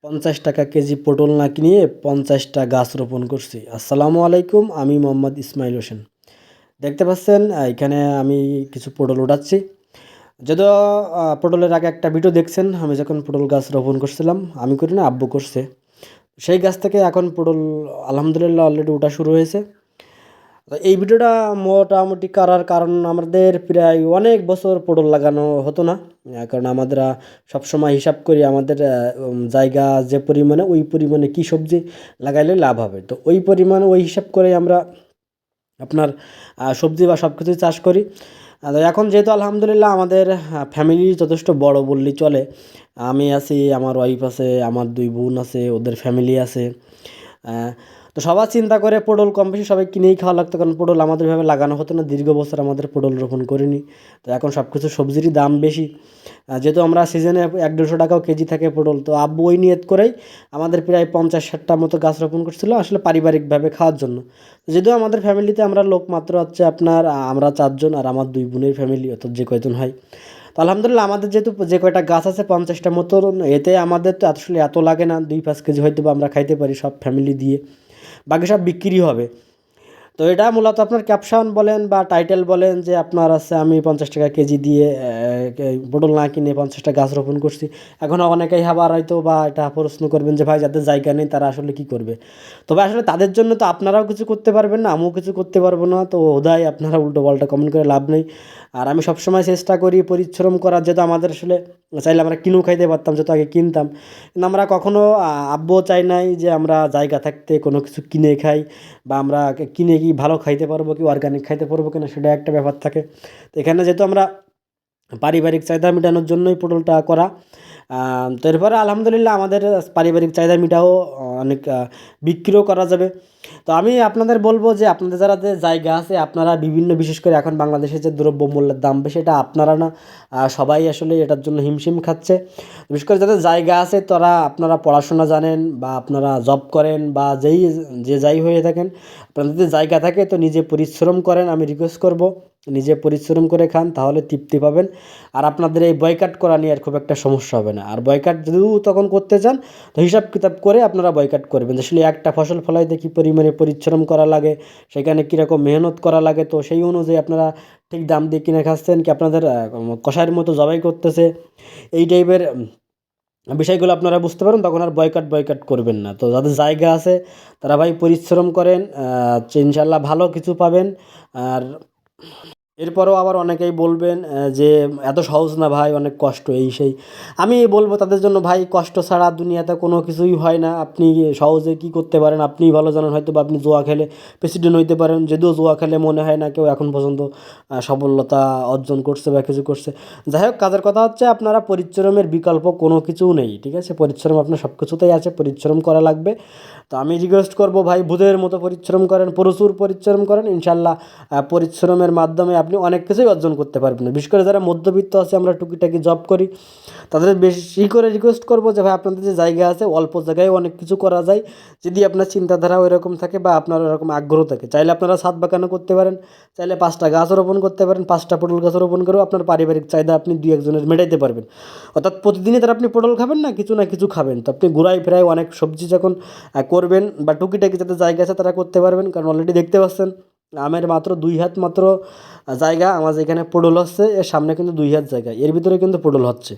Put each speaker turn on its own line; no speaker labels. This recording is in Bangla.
50 টাকা কেজি পটল না কিনিয়ে 50টা গাছ রোপণ করছি। আসসালামু আলাইকুম, আমি মোহাম্মদ ইসমাইল হোসেন। দেখতে পাচ্ছেন এখানে আমি কিছু পটল উঠাচ্ছি। যদিও পটলের আগে একটা ভিডিও দেখছেন, আমি যখন পটল গাছ রোপণ করছিলাম, আমি করি না, আব্বু করছে। সেই গাছ থেকে এখন পটল আলহামদুলিল্লাহ অলরেডি ওঠা শুরু হয়েছে। তো এই ভিডিওটা মোটামুটি করার কারণ, আমাদের প্রায় অনেক বছর পটল লাগানো হতো না। কারণ আমরা সবসময় হিসাব করি আমাদের জায়গা যে পরিমাণে, ওই পরিমাণে কী সবজি লাগাইলে লাভ হবে। তো ওই পরিমাণে ওই হিসাব করে আমরা আপনার সবজি বা সব কিছুই চাষ করি। তো এখন যেহেতু আলহামদুলিল্লাহ আমাদের ফ্যামিলি যথেষ্ট বড় বললেই চলে। আমি আছি, আমার ওয়াইফ আছে, আমার 2 বোন আছে, ওদের ফ্যামিলি আছে। আহ, তো সবার চিন্তা করে পটল কম বেশি সবাই কিনেই খাওয়া লাগতো, কারণ পটল আমাদের ভাবে লাগানো হতো না, দীর্ঘ বছর আমাদের পটল রোপণ করিনি। তো এখন সব কিছু সবজিরই দাম বেশি। যেহেতু আমরা সিজনে 100-150 টাকাও কেজি থাকে পটল, তো আব্বু ওই নিয়ত করেই আমাদের প্রায় 50-60টা মতো গাছ রোপণ করছিল, আসলে পারিবারিকভাবে খাওয়ার জন্য। যদিও আমাদের ফ্যামিলিতে আমরা লোক মাত্র হচ্ছে আপনার আমরা 4 জন, আর আমার 2 বোনের ফ্যামিলি, অর্থাৎ যে কয়জন হয়। তো আলহামদুলিল্লাহ আমাদের যেহেতু যে কয়টা গাছ আছে 50টা মতো, এতে আমাদের তো আসলে এত লাগে না, 2-5 কেজি হয়তো বা আমরা খাইতে পারি সব ফ্যামিলি দিয়ে, বাকি সব বিক্রি হবে। তো এটা মূলত আপনার ক্যাপশন বলেন বা টাইটেল বলেন যে আপনার আছে আমি 50 টাকা কেজি দিয়ে পটল না কিনে 50টা গাছ রোপণ করছি। এখন অনেকেই আবার হয়তো বা এটা প্রশ্ন করবেন যে ভাই, যাদের জায়গা নেই তারা আসলে কি করবে। তবে আসলে তাদের জন্য তো আপনারাও কিছু করতে পারবেন না, আমিও কিছু করতে পারবো না, তো ওদাই আপনারা উল্টো পাল্টা কমেন্ট করে লাভ নেই। আর আমি সবসময় চেষ্টা করি পরিশ্রম করার, যেহেতু আমাদের আসলে চাইলে আমরা কিনেও খাইতে পারতাম, যেহেতু আগে কিনতাম, কিন্তু আমরা কখনো আব্বুও চাই নাই যে আমরা জায়গা থাকতে কোনো কিছু কিনে খাই, বা আমরা কিনে কি ভালো খাইতে পারবো, কি অর্গানিক খাইতে পারবো কিনা, সেটা একটা ব্যাপার থাকে। তো এখানে যেহেতু আমরা পারিবারিক চাহিদা মেটানোর জন্যই পটলটা করা। তো এরপরে আলহামদুলিল্লাহ আমাদের পারিবারিক চাহিদা মিটাও অনেক বিক্রিও করা যাবে। তো আমি আপনাদের বলবো যে আপনাদের যারা যে জায়গা আছে, আপনারা বিভিন্ন, বিশেষ করে এখন বাংলাদেশে যে দ্রব্যমূল্যের দাম বেশি, এটা আপনারা না সবাই আসলে এটার জন্য হিমশিম খাচ্ছে। বিশেষ করে যাদের জায়গা আছে তারা, আপনারা পড়াশোনা জানেন বা আপনারা জব করেন বা যাই হয়ে থাকেন, আপনাদের যদি জায়গা থাকে তো নিজে পরিশ্রম করেন, আমি রিকোয়েস্ট করব নিজে পরিশ্রম করে খান, তাহলে তৃপ্তি পাবেন। আর আপনাদের এই বয়কাট করা নিয়ে আর খুব একটা সমস্যা হবে না। আর বয়কাট যদিও তখন করতে চান, তো হিসাব কিতাব করে আপনারা বয়কাট করবেন, আসলে একটা ফসল ফলাইতে কী পরিমাণে পরিশ্রম করা লাগে, সেখানে কীরকম মেহনত করা লাগে, তো সেই অনুযায়ী আপনারা ঠিক দাম দিয়ে কিনে খাচ্ছেন কি আপনাদের কষায়ের মতো জবাই করতেছে, এই টাইপের বিষয়গুলো আপনারা বুঝতে পারেন, তখন আর বয়কাট বয়কাট করবেন না। তো যাদের জায়গা আছে তারা ভাই পরিশ্রম করেন, ইনশাল্লাহ ভালো কিছু পাবেন। আর এরপরেও আবার অনেকেই বলবেন যে এত সহজ না ভাই, অনেক কষ্ট, এই সেই। আমি বলবো তাদের জন্য, ভাই কষ্ট ছাড়া দুনিয়াতে কোনো কিছুই হয় না। আপনি সহজে কি করতে পারেন আপনিই ভালো জানেন, হয়তো বা আপনি জুয়া খেলে প্রেসিডেন্ট হইতে পারেন, যদিও জুয়া খেলে মনে হয় না কেউ এখন পর্যন্ত সফলতা অর্জন করছে বা কিছু করছে। যাই হোক, কাজের কথা হচ্ছে আপনারা পরিশ্রমের বিকল্প কোনো কিছুও নেই, ঠিক আছে? পরিশ্রম আপনার সব কিছুতেই আছে, পরিশ্রম করা লাগবে। তো আমি রিকোয়েস্ট করবো ভাই, ভূতের মতো পরিশ্রম করেন, প্রচুর পরিশ্রম করেন, ইনশাল্লাহ পরিশ্রমের মাধ্যমে আপনি অনেক কিছুই অর্জন করতে পারবেন। বিশেষ করে যারা মধ্যবিত্ত আছে, আমরা টুকিটাকি জব করি, তাদের বেশি করে রিকোয়েস্ট করবো যে ভাই, আপনাদের যে জায়গা আছে অল্প জায়গায় অনেক কিছু করা যায়। যদি আপনার চিন্তাধারা ওইরকম থাকে বা আপনার ওরকম আগ্রহ থাকে, চাইলে আপনারা ছাদ বাগানও করতে পারেন, চাইলে 5টা গাছ রোপণ করতে পারেন, 5টা পটল গাছ রোপণ করেও আপনার পারিবারিক চাহিদা আপনি 2-1 জনের মেটাইতে পারবেন। অর্থাৎ প্রতিদিনই তারা আপনি পটল খাবেন না, কিছু না কিছু খাবেন। তো আপনি ঘুরাই ফেরাই অনেক সবজি যখন করবেন, বা টুকিটাকি যাদের জায়গা আছে তারা করতে পারবেন, কারণ অলরেডি দেখতে পাচ্ছেন আমের মাত্র 2 হাত মাত্র জায়গা, আমার যেখানে পটল হচ্ছে এর সামনে কিন্তু 2 হাত জায়গা, এর ভিতরে কিন্তু পটল হচ্ছে।